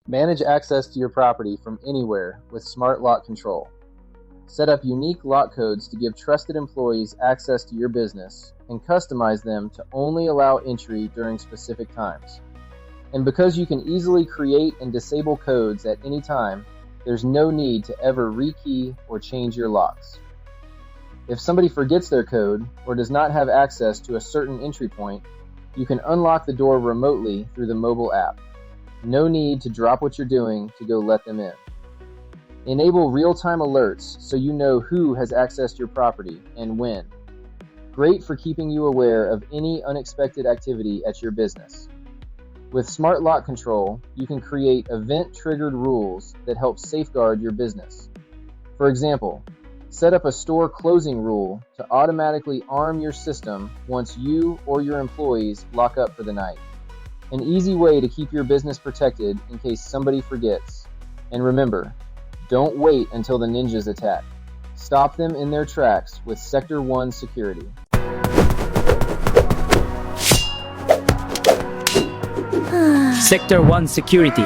Manage access to your property from anywhere with Smart Lock Control. Set up unique lock codes to give trusted employees access to your business and customize them to only allow entry during specific times. And because you can easily create and disable codes at any time, there's no need to ever rekey or change your locks. If somebody forgets their code or does not have access to a certain entry point, you can unlock the door remotely through the mobile app. No need to drop what you're doing to go let them in. Enable real-time alerts so you know who has accessed your property and when. Great for keeping you aware of any unexpected activity at your business. With Smart Lock Control, you can create event-triggered rules that help safeguard your business. For example, set up a store closing rule to automatically arm your system once you or your employees lock up for the night. An easy way to keep your business protected in case somebody forgets. And remember, don't wait until the ninjas attack. Stop them in their tracks with Sector 1 Security. Sector 1 Security.